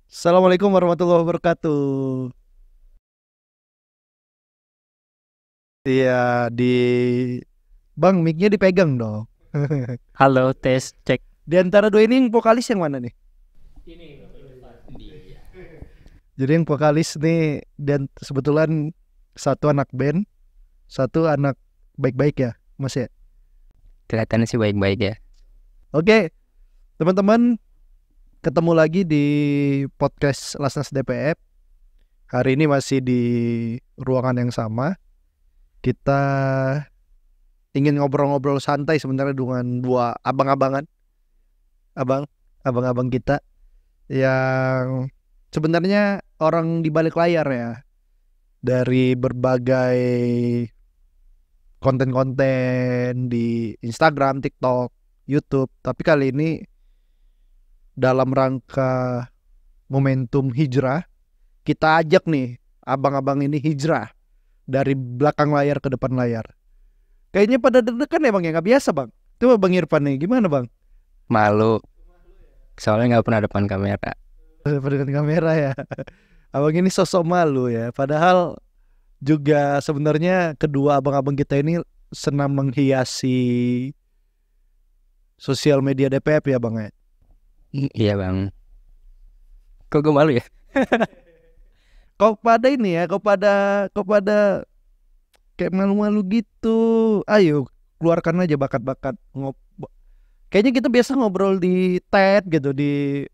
Assalamualaikum warahmatullahi wabarakatuh. Iya, di Bang, mic-nya dipegang dong. Halo, tes cek. Di antara dua ini yang vokalis yang mana nih? Jadi yang vokalis nih dan kebetulan satu anak band, satu anak baik-baik ya, Mas ya. Kelihatannya sih baik-baik ya. Oke, teman-teman, ketemu lagi di podcast Lasnas DPF. Hari ini masih di ruangan yang sama. Kita ingin ngobrol-ngobrol santai sebenarnya dengan dua abang-abang kita yang sebenarnya orang di balik layar ya, dari berbagai konten-konten di Instagram, TikTok, YouTube. Tapi kali ini dalam rangka momentum hijrah, kita ajak nih abang-abang ini hijrah dari belakang layar ke depan layar. Kayaknya pada deg-degan ya Bang ya, nggak biasa Bang. Coba Bang Irfan nih, gimana Bang? Malu, soalnya nggak pernah depan kamera. Dengan kamera ya. Abang ini sosok malu ya. Padahal juga sebenarnya kedua abang-abang kita ini senang menghiasi sosial media DPF ya Bang ya. Iya bang. Kok gue malu ya? Kau pada ini ya, kau pada kayak malu-malu gitu. Ayo keluarkan aja bakat-bakat Kayaknya kita biasa ngobrol di TED gitu, di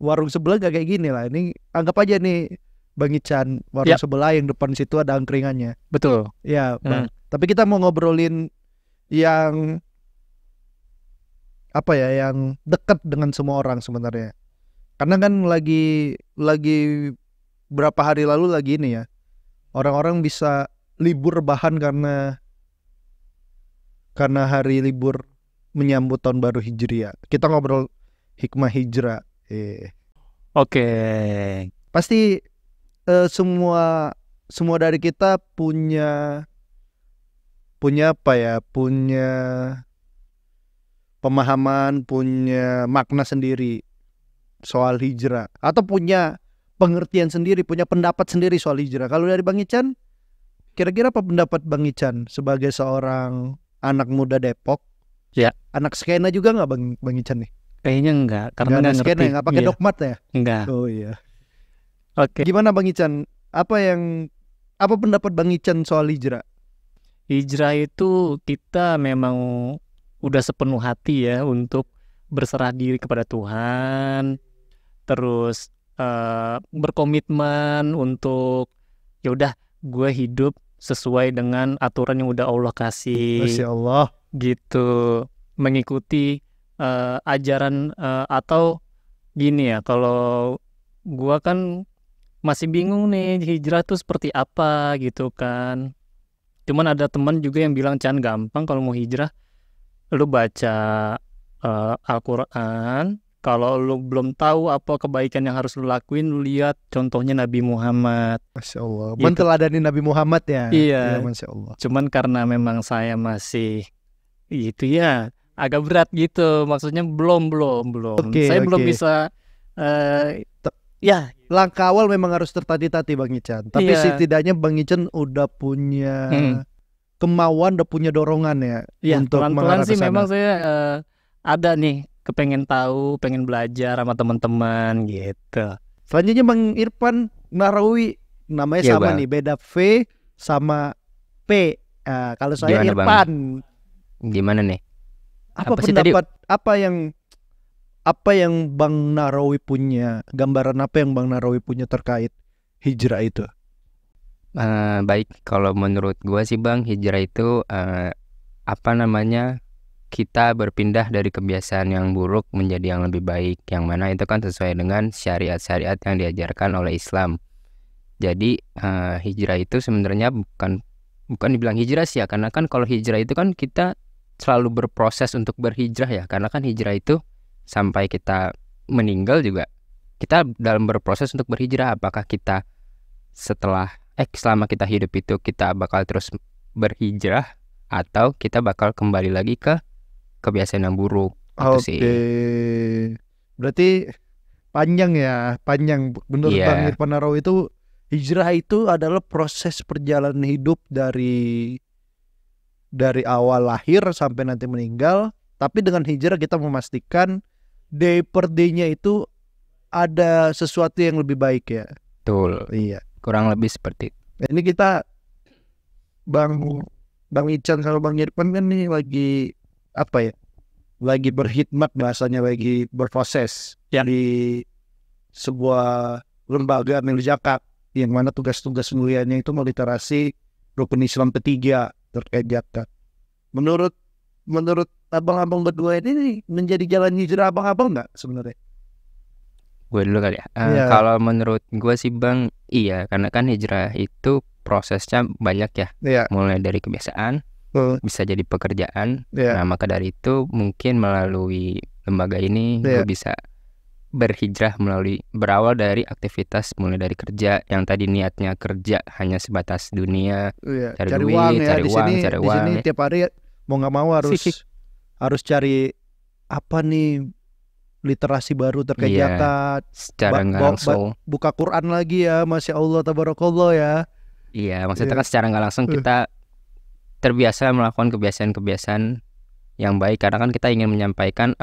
warung sebelah gak kayak gini lah. Ini anggap aja nih Bang Ican, warung Yap. sebelah yang depan situ ada angkringannya. Betul. Ya Bang. Tapi kita mau ngobrolin yang yang dekat dengan semua orang sebenarnya. Karena kan lagi berapa hari lalu lagi ini ya, orang-orang bisa libur rebahan karena hari libur menyambut tahun baru Hijriah. Kita ngobrol hikmah hijrah. Oke. Pasti semua dari kita punya punya pemahaman, punya makna sendiri soal hijrah, atau punya pengertian sendiri, punya pendapat sendiri soal hijrah. Kalau dari Bang Ican, kira-kira apa pendapat Bang Ican sebagai seorang anak muda Depok? Ya. Anak skena juga nggak Bang Ican nih? Kayaknya enggak, karena Nggak nggak anak skena ngerti. ya, nggak pakai Iya. dogmat ya? Enggak. Oh iya. Oke. Gimana Bang Ican? Apa pendapat Bang Ican soal hijrah? Hijrah itu kita memang udah sepenuh hati ya untuk berserah diri kepada Tuhan, terus berkomitmen untuk ya udah gue hidup sesuai dengan aturan yang udah Allah kasih. Masya Allah. Gitu, mengikuti ajaran atau gini ya, kalau gua kan masih bingung nih hijrah tuh seperti apa gitu kan. Cuman ada teman juga yang bilang Chan gampang kalau mau hijrah, lu baca Al-Quran. Kalau lu belum tahu apa kebaikan yang harus lu lakuin, lu lihat contohnya Nabi Muhammad. Masya Allah. Gitu. Menteladani Nabi Muhammad ya. Iya. Ya, Masya Allah. Cuman karena memang saya masih itu ya agak berat gitu, maksudnya belum saya belum bisa ya. Langkah awal memang harus tertati-tati Bang Ican. Tapi Iya. setidaknya Bang Ican udah punya kemauan, udah punya dorongan ya, untuk pelan-pelan mengarah sih ke sana. memang saya ada nih kepengen tahu, pengen belajar sama teman-teman gitu. Selanjutnya Bang Irfan Narawi, namanya Iya, sama Bang. nih, beda V sama P. Kalau saya Gimana, Irfan. Gimana nih? Apa Apa sih tadi? pendapat apa yang Bang Narawi punya, gambaran apa yang Bang Narawi punya terkait hijrah itu? Baik, kalau menurut gua sih Bang, hijrah itu kita berpindah dari kebiasaan yang buruk menjadi yang lebih baik, yang mana itu kan sesuai dengan syariat-syariat yang diajarkan oleh Islam. Jadi hijrah itu sebenarnya bukan dibilang hijrah sih ya, karena kan kalau hijrah itu kan kita selalu berproses untuk berhijrah ya, karena kan hijrah itu sampai kita meninggal juga kita dalam berproses untuk berhijrah. Apakah kita selama kita hidup itu kita bakal terus berhijrah atau kita bakal kembali lagi ke kebiasaan yang buruk. Itu sih. Berarti Panjang ya, panjang. Menurut Iya. Bang Irfan Narawi itu hijrah itu adalah proses perjalanan hidup dari awal lahir sampai nanti meninggal. Tapi dengan hijrah kita memastikan day per day-nya itu ada sesuatu yang lebih baik ya. Betul. Iya. Kurang lebih seperti itu. Ini kita Bang Ican sama Bang Irfan kan nih lagi apa ya? Lagi berkhidmat, bahasanya lagi berproses di sebuah lembaga milik zakat yang mana tugas-tugas mulianya itu meliterasi rukun Islam ketiga terkait zakat. Menurut abang-abang berdua ini menjadi jalan hijrah abang-abang nggak sebenarnya? Gue dulu kali ya. Iya. Kalau menurut gue sih Bang, iya, karena kan hijrah itu prosesnya banyak ya. Iya. Mulai dari kebiasaan, bisa jadi pekerjaan. Iya. Nah, maka dari itu mungkin melalui lembaga ini gue bisa berhijrah berawal dari aktivitas, mulai dari kerja yang tadi niatnya kerja hanya sebatas dunia, cari duit, uang ya. cari uang. Di sini tiap hari mau nggak mau harus cari apa nih, literasi baru terkait zakat. Secara nggak langsung buka Quran lagi ya, Masya Allah tabarakallah ya. Iya, maksudnya kan secara nggak langsung kita terbiasa melakukan kebiasaan-kebiasaan yang baik, karena kan kita ingin menyampaikan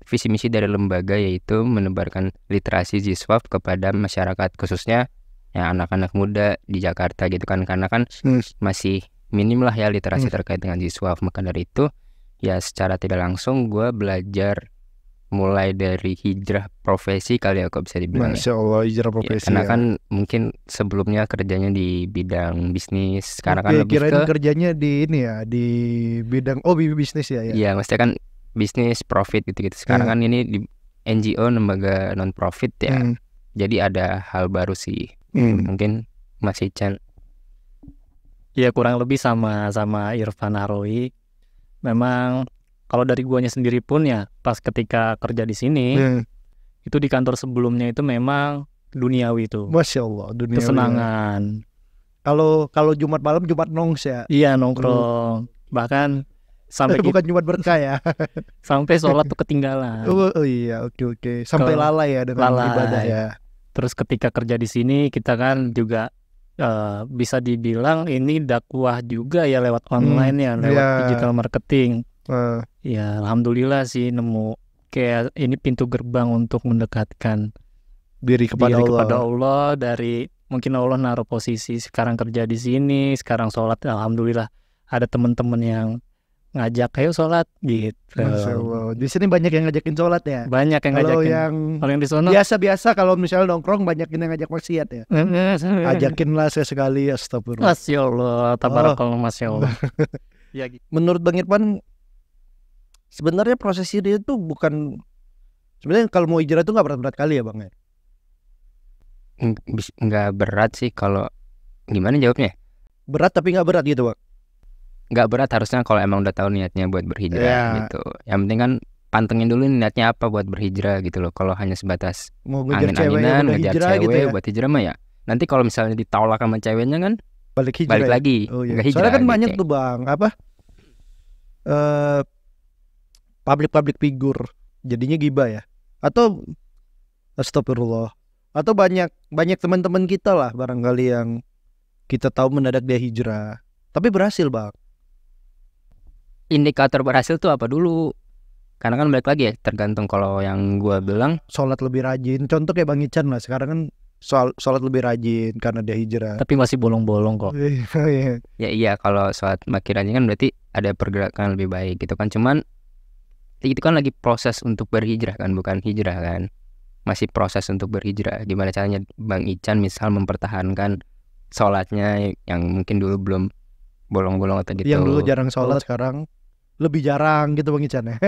visi misi dari lembaga, yaitu menebarkan literasi Ziswaf kepada masyarakat, khususnya ya anak-anak muda di Jakarta gitu kan, karena kan masih minim lah ya literasi terkait dengan Ziswaf. Maka dari itu ya secara tidak langsung gue belajar mulai dari hijrah profesi kali ya, kok bisa dibilang. Masya Allah, hijrah profesi karena kan mungkin sebelumnya kerjanya di bidang bisnis, sekarang kan lebih kirain kerjanya di ini ya, di bidang bisnis ya. Iya, maksudnya kan bisnis profit gitu-gitu. Sekarang kan ini di NGO, lembaga non profit ya. Jadi ada hal baru sih. Mungkin Mas Ican. Ya kurang lebih sama Irfan Narawi. Memang kalau dari guanya sendiri pun ya pas ketika kerja di sini itu di kantor sebelumnya itu memang duniawi itu. Masya Allah, duniawi. Kesenangan. Kalau Jumat malam Jumat nongs ya. Iya, nongkrong. Bahkan sampai bukan Jumat berkah ya. Sampai sholat tuh ketinggalan. Oh iya, oke. Sampai lalai ya dengan ibadah ya. Terus ketika kerja di sini kita kan juga bisa dibilang ini dakwah juga ya lewat online ya, lewat digital marketing. Ya alhamdulillah sih nemu kayak ini pintu gerbang untuk mendekatkan diri kepada Allah. Dari mungkin Allah naruh posisi sekarang kerja di sini, sekarang sholat, alhamdulillah ada teman-teman yang ngajak ayo sholat gitu. Masya Allah. Di sini banyak yang ngajakin sholat ya. Banyak yang ngajakin. Kalau yang di sana biasa kalau misalnya nongkrong banyak yang ngajak maksiat ya. Ajakinlah sekali, astagfirullah. Masya Allah, tabarakallah, Masya Allah. Ya, menurut Bang Irfan, sebenarnya proses ini itu bukan, sebenarnya kalau mau hijrah itu nggak berat-berat kali ya Bang ya? Nggak berat sih, kalau gimana jawabnya? Berat tapi nggak berat gitu Bang? Nggak berat harusnya kalau emang udah tahu niatnya buat berhijrah gitu. Yang penting kan pantengin dulu niatnya apa buat berhijrah gitu loh. Kalau hanya sebatas mau ngejar cewek gitu ya, buat hijrah mah ya nanti kalau misalnya ditolak sama ceweknya kan balik lagi. Nggak hijrah. Soalnya kan gitu banyak tuh Bang public figure jadinya gibah ya, atau astagfirullah, atau banyak teman-teman kita lah barangkali yang kita tahu mendadak dia hijrah tapi berhasil Bang. Indikator berhasil tuh apa dulu? Karena kan balik lagi ya, tergantung. Kalau yang gue bilang sholat lebih rajin, contoh kayak Bang Ican lah, sekarang kan sholat lebih rajin karena dia hijrah. Tapi masih bolong-bolong kok. Ya iya, kalau sholat makin rajin kan berarti ada pergerakan lebih baik gitu kan. Cuman itu kan lagi proses untuk berhijrah kan, bukan hijrah kan. Masih proses untuk berhijrah. Gimana caranya Bang Ican misal mempertahankan sholatnya yang mungkin dulu belum bolong-bolong atau gitu. Yang dulu jarang sholat sekarang lebih jarang gitu Bang Ican ya.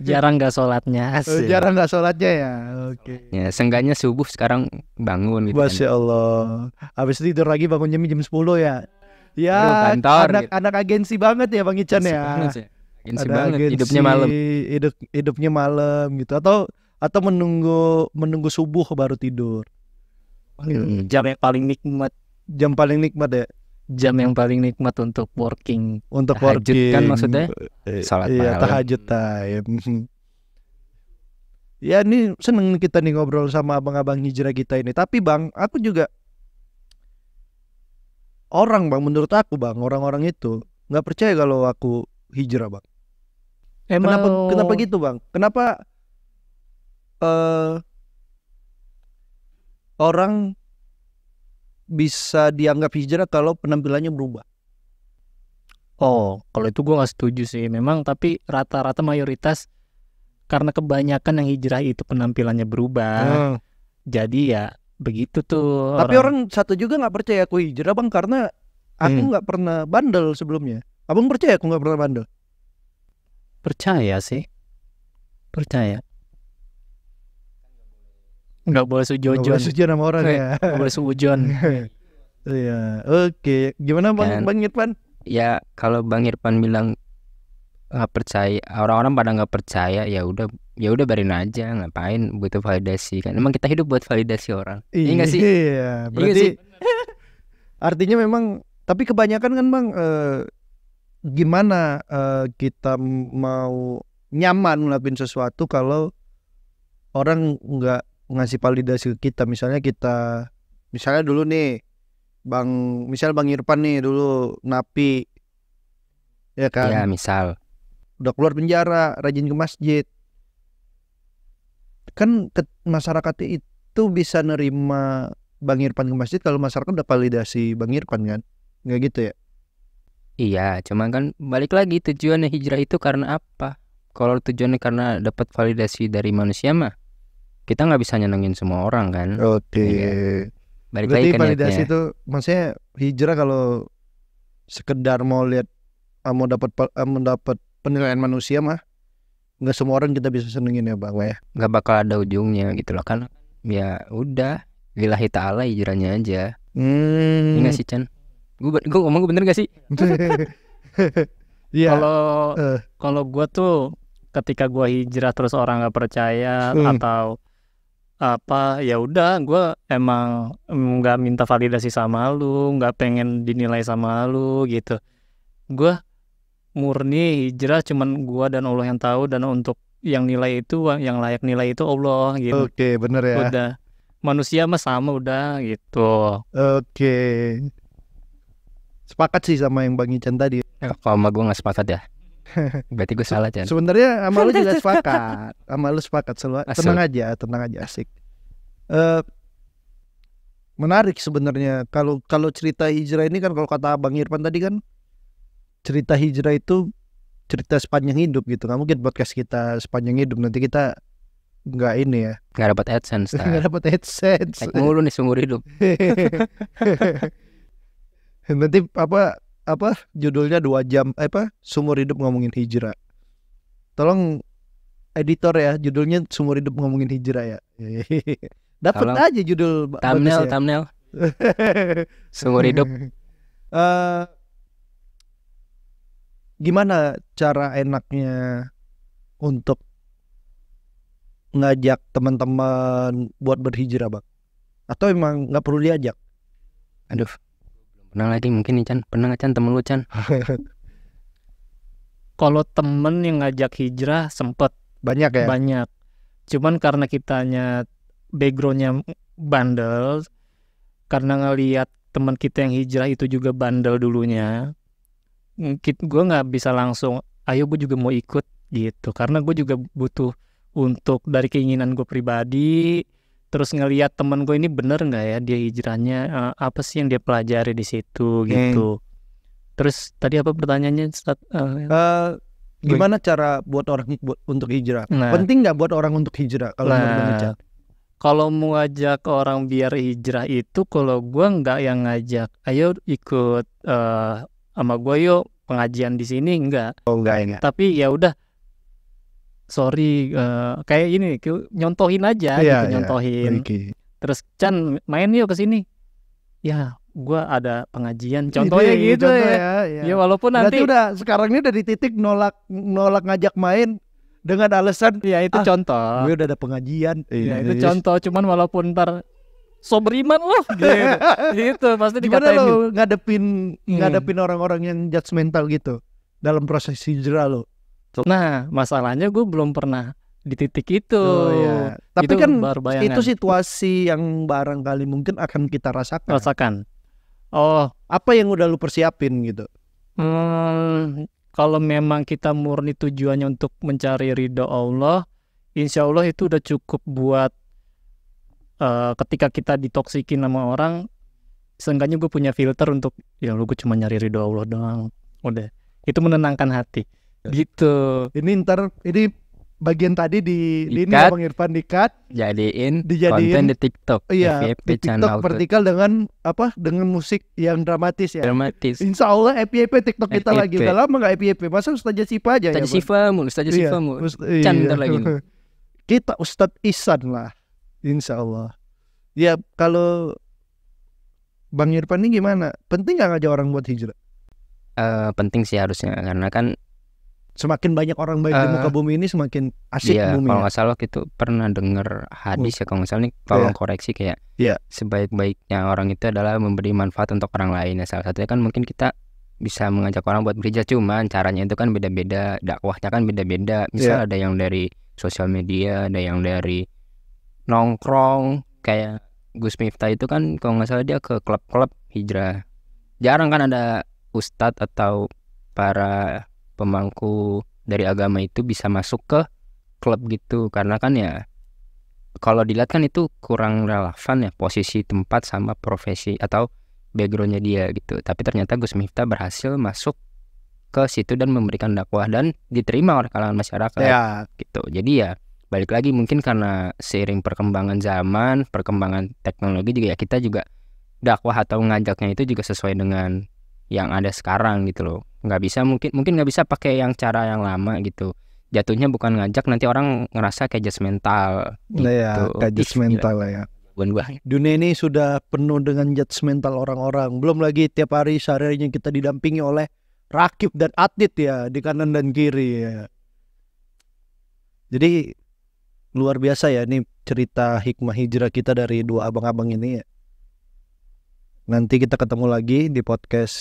Jarang gak sholatnya. Jarang gak sholatnya ya. Oke. Ya seenggaknya subuh sekarang bangun gitu. Masya Allah. Habis tidur lagi bangunnya jam 10 ya. Ya kantor, anak agensi banget ya Bang Ican ya. Agensi banget. Hidupnya malam. Hidupnya malam gitu, atau menunggu subuh baru tidur. Jam yang paling nikmat. Jam paling nikmat ya. Jam yang paling nikmat untuk working. Untuk tahajud working kan maksudnya. Salat malam. Tahajud time. Ya ini seneng kita nih ngobrol sama abang-abang hijrah kita ini. Tapi Bang, aku juga menurut aku Bang, orang-orang itu nggak percaya kalau aku hijrah Bang. Kenapa gitu Bang? Kenapa orang bisa dianggap hijrah kalau penampilannya berubah? Oh, kalau itu gue nggak setuju sih. Memang tapi rata-rata mayoritas karena kebanyakan yang hijrah itu penampilannya berubah. Jadi ya begitu tuh. Tapi orang satu juga nggak percaya aku hijrah Bang karena aku nggak pernah bandel sebelumnya. Abang percaya aku nggak pernah bandel? Percaya sih. Percaya. Nggak boleh sujon. Nggak boleh sujon sama orang ya. Nggak boleh sujon. Iya, oke. Gimana Bang Irfan? Ya kalau Bang Irfan bilang nggak percaya, orang-orang pada nggak percaya, ya udah biarin aja, ngapain butuh validasi kan? Emang kita hidup buat validasi orang. Iya nggak sih? Iya, berarti artinya memang. Tapi kebanyakan kan Bang, gimana kita mau nyaman ngelakuin sesuatu kalau orang nggak ngasih validasi ke kita. Misalnya dulu nih Bang Irfan nih dulu napi, ya kan? Ya misal udah keluar penjara, rajin ke masjid, kan masyarakat itu bisa nerima Bang Irfan ke masjid kalau masyarakat udah validasi Bang Irfan kan? Nggak gitu ya? Iya, cuman kan balik lagi tujuannya hijrah itu karena apa? Kalau tujuannya karena dapat validasi dari manusia mah kita nggak bisa nyenengin semua orang kan? Oke. Ya, balik berarti lagi validasi itu maksudnya hijrah kalau sekedar mau lihat mau dapat penilaian manusia mah nggak semua orang kita bisa senengin ya Bang ya. Nggak bakal ada ujungnya gitu loh kan? Ya udah, lillahi ta'ala hijrahnya aja. Enggak sih Chan? Gue ngomong bener gak sih? Iya. Kalau gue tuh ketika gue hijrah terus orang nggak percaya atau apa, ya udah gue emang nggak minta validasi sama lu, nggak pengen dinilai sama lu gitu. Gue murni hijrah cuman gue dan Allah yang tahu, dan untuk yang nilai itu, yang layak nilai itu Allah gitu. Oke, bener ya. Udah, manusia mah sama udah gitu. Oke. Sepakat sih sama yang Bang Ican tadi. Kalau sama gue nggak sepakat ya. Berarti gue salah Chan. Sebenarnya sama lu juga sepakat. Sama lu sepakat. Tenang aja asik. Menarik sebenarnya kalau cerita hijrah ini kan, kalau kata Bang Irfan tadi kan, cerita hijrah itu cerita sepanjang hidup gitu. Nggak mungkin podcast kita sepanjang hidup, nanti kita nggak ini ya, nggak dapat AdSense. Nggak dapat AdSense. Naik mulu nih seumur hidup. Nanti apa judulnya 2 jam seumur hidup ngomongin hijrah. Tolong editor ya, judulnya seumur hidup ngomongin hijrah ya. Dapat aja judul thumbnail seumur hidup. Gimana cara enaknya untuk ngajak teman-teman buat berhijrah Bang? Atau emang nggak perlu diajak? Aduh, pernah lagi mungkin nih Chan. Pernah nggak Chan, temen lu Chan? Kalau temen yang ngajak hijrah sempet. Banyak ya? Banyak. Cuman karena kitanya backgroundnya bandel, karena ngelihat teman kita yang hijrah itu juga bandel dulunya, gue nggak bisa langsung ayo gue juga mau ikut gitu, karena gue juga butuh untuk dari keinginan gue pribadi, terus ngelihat teman gue ini bener nggak ya dia hijrahnya, apa sih yang dia pelajari di situ gitu. Terus tadi apa pertanyaannya? Gimana cara buat orang untuk hijrah? Penting nggak buat orang untuk hijrah kalau menurut kalau mau ngajak orang biar hijrah itu, kalau gue nggak yang ngajak ayo ikut sama gue yuk pengajian di sini, enggak. Oh enggak. Tapi ya udah, sorry, kayak ini nyontohin aja gitu, nyontohin. Okay. Terus Chan main yuk ke sini. Ya, gue ada pengajian, contohnya gitu ya. Ya walaupun nanti berarti sekarang ini udah di titik nolak ngajak main dengan alasan ya itu contoh. Gue udah ada pengajian. Ya itu contoh, cuman walaupun ntar so beriman loh gitu pasti dikatain. Gimana lo ngadepin orang-orang yang judgmental gitu dalam proses hijrah lo? Nah, masalahnya gue belum pernah di titik itu. Ya. Tapi itu kan bayangan. itu situasi yang barangkali mungkin akan kita rasakan. Oh, apa yang udah lu persiapin gitu? Kalau memang kita murni tujuannya untuk mencari ridho Allah, insya Allah itu udah cukup buat ketika kita ditoksikin sama orang, seenggaknya gue punya filter untuk ya lu gue cuma nyari ridho Allah doang. Udah, itu menenangkan hati. Gitu. Ini bagian tadi di ini Bang Irfan dikat, dijadiin konten di TikTok. Iya, di TikTok vertikal dengan dengan musik yang dramatis ya. Dramatis. Insya Allah FYP TikTok kita lagi. Udah lama nggak FYP. Masa Ustazah Sifa aja Ustazah Sifa mulu. Candar lagi. Kita Ustadz Ihsan lah. Insya Allah. Ya kalau Bang Irfan ini gimana? Penting nggak ngajak orang buat hijrah? Penting sih harusnya, karena kan semakin banyak orang baik di muka bumi ini semakin asik bumi. Kalau nggak salah itu pernah dengar hadis ya, kalau nggak salah nih, tolong koreksi kayak sebaik-baiknya orang itu adalah memberi manfaat untuk orang lain. Ya, salah satunya kan mungkin kita bisa mengajak orang buat berhijrah, cuman caranya itu kan beda-beda, dakwahnya kan beda-beda. Misal ada yang dari sosial media, ada yang dari nongkrong, kayak Gus Miftah itu kan kalau nggak salah dia ke klub-klub hijrah. Jarang kan ada ustadz atau para pemangku dari agama itu bisa masuk ke klub gitu, karena kan ya kalau dilihat kan itu kurang relevan ya posisi tempat sama profesi atau backgroundnya dia gitu. Tapi ternyata Gus Miftah berhasil masuk ke situ dan memberikan dakwah dan diterima oleh kalangan masyarakat gitu. Jadi ya balik lagi mungkin karena seiring perkembangan zaman, perkembangan teknologi juga ya, kita juga dakwah atau ngajaknya itu juga sesuai dengan yang ada sekarang gitu loh. Nggak bisa mungkin nggak bisa pakai yang cara yang lama gitu. Jatuhnya bukan ngajak, nanti orang ngerasa kayak judgmental gitu. Kayak judgmental ya. Dunia ini sudah penuh dengan judgmental orang-orang. Belum lagi tiap hari seharinya kita didampingi oleh rakib dan atlet ya di kanan dan kiri ya. Jadi luar biasa ya ini cerita hikmah hijrah kita dari dua abang-abang ini ya. Nanti kita ketemu lagi di podcast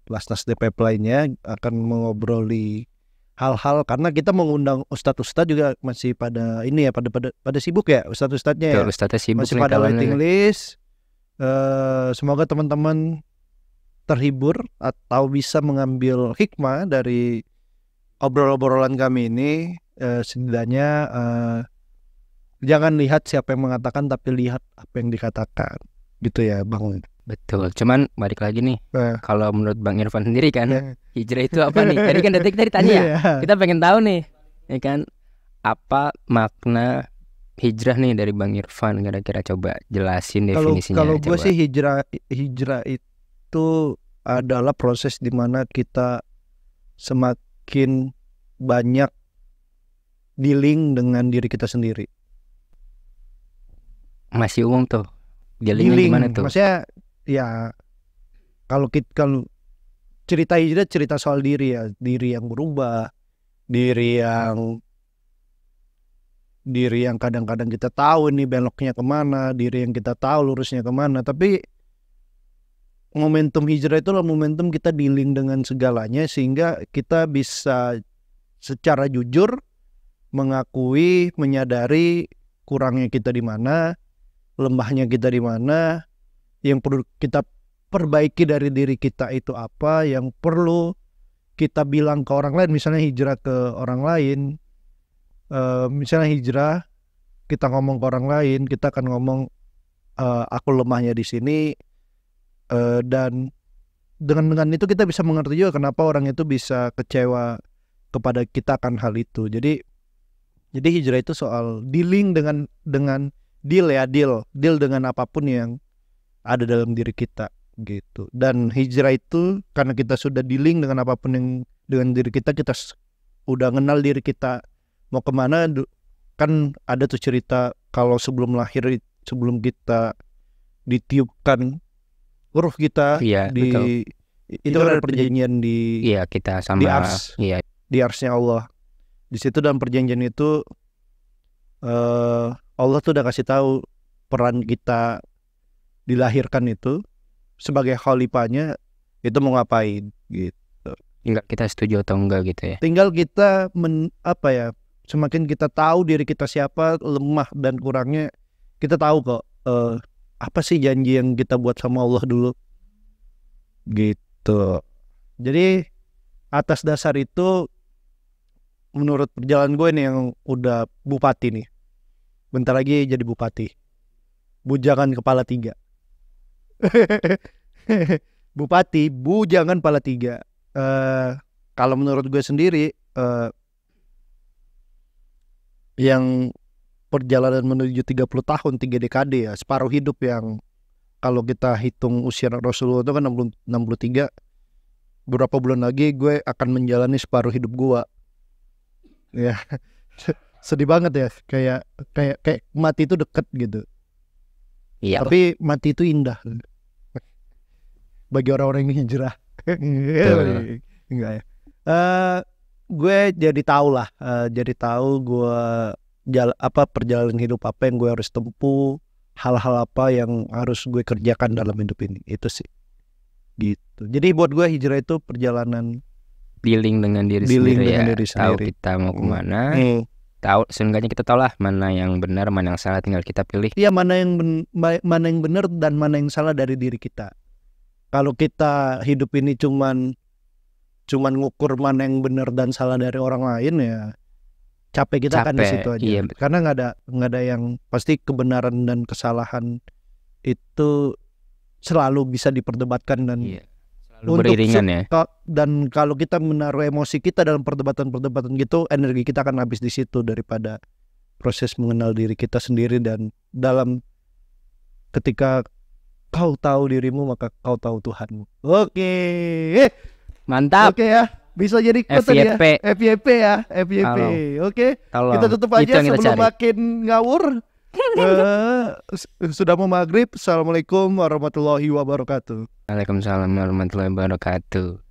Lasnas DP lainnya, akan mengobroli hal-hal, karena kita mengundang ustadz-ustadz juga masih pada ini ya, pada sibuk ya ustadz-ustadznya ya. Ustadznya sibuk, masih pada waiting list. Semoga teman-teman terhibur atau bisa mengambil hikmah dari obrol-obrolan kami ini. Setidaknya jangan lihat siapa yang mengatakan, tapi lihat apa yang dikatakan, gitu ya Bang. Betul, cuman balik lagi nih, kalau menurut Bang Irfan sendiri kan, hijrah itu apa nih? Tadi kan tadi tanya ya, kita pengen tahu nih, ya kan, apa makna hijrah nih dari Bang Irfan? Kira-kira coba jelasin definisinya. Kalau gue sih hijrah itu adalah proses dimana kita semakin banyak dealing dengan diri kita sendiri. Masih umum tuh, dealing gimana tuh? Maksudnya ya kalau cerita hijrah, cerita soal diri ya, diri yang berubah, diri yang kadang-kadang kita tahu nih beloknya kemana, diri yang kita tahu lurusnya kemana. Tapi momentum hijrah itu adalah momentum kita dealing dengan segalanya, sehingga kita bisa secara jujur mengakui, menyadari kurangnya kita di mana, lemahnya kita di mana, yang perlu kita perbaiki dari diri kita itu apa, yang perlu kita bilang ke orang lain. Misalnya hijrah ke orang lain, misalnya hijrah kita ngomong ke orang lain, kita akan ngomong aku lemahnya di sini, dan dengan itu kita bisa mengerti juga kenapa orang itu bisa kecewa kepada kita akan hal itu. Jadi hijrah itu soal dealing dengan deal dengan apapun yang ada dalam diri kita gitu. Dan hijrah itu karena kita sudah dealing dengan apapun yang dengan diri kita udah kenal diri kita mau kemana. Kan ada tuh cerita kalau sebelum lahir, sebelum kita ditiupkan ruh kita, betul. Itu kan ada perjanjian di kita sama di ars, di arsnya Allah. Di situ dalam perjanjian itu Allah tuh udah kasih tahu peran kita dilahirkan itu sebagai khalifahnya itu mau ngapain gitu. Tinggal kita setuju atau enggak gitu ya. Tinggal kita semakin kita tahu diri kita siapa, lemah dan kurangnya, kita tahu kok apa sih janji yang kita buat sama Allah dulu. Gitu. Jadi atas dasar itu, menurut perjalanan gue nih yang udah bupati nih, bentar lagi jadi bupati, bujangan kepala 3. Bupati bujangan kepala 3. Kalau menurut gue sendiri, yang perjalanan menuju 30 tahun, 3 dekade ya, separuh hidup yang kalau kita hitung usia Rasulullah itu kan 63. Beberapa bulan lagi gue akan menjalani separuh hidup gue. Ya, sedih banget ya, kayak mati itu deket gitu. Iya. Tapi mati itu indah bagi orang-orang yang hijrah. Enggak ya. Gue jadi tahu gue perjalanan hidup apa yang gue harus tempuh, hal-hal apa yang harus gue kerjakan dalam hidup ini. Itu sih. Gitu. Jadi buat gue hijrah itu perjalanan dealing dengan diri sendiri. Tahu kita mau kemana. Tahu, seenggaknya kita tahu lah mana yang benar, mana yang salah, tinggal kita pilih. Iya, mana yang benar dan mana yang salah dari diri kita. Kalau kita hidup ini cuman ngukur mana yang benar dan salah dari orang lain, ya capek kita akan di situ aja. Iya. Karena nggak ada yang pasti, kebenaran dan kesalahan itu selalu bisa diperdebatkan dan beriringan ya. Dan kalau kita menaruh emosi kita dalam perdebatan gitu, energi kita akan habis di situ daripada proses mengenal diri kita sendiri. Dan dalam ketika kau tahu dirimu, maka kau tahu Tuhanmu. Oke. Mantap. Oke ya. Bisa jadi FYP. FYP ya. FYP. Oke. Kita tutup aja sebelum makin ngawur. Sudah mau maghrib. Assalamualaikum warahmatullahi wabarakatuh. Waalaikumsalam warahmatullahi wabarakatuh.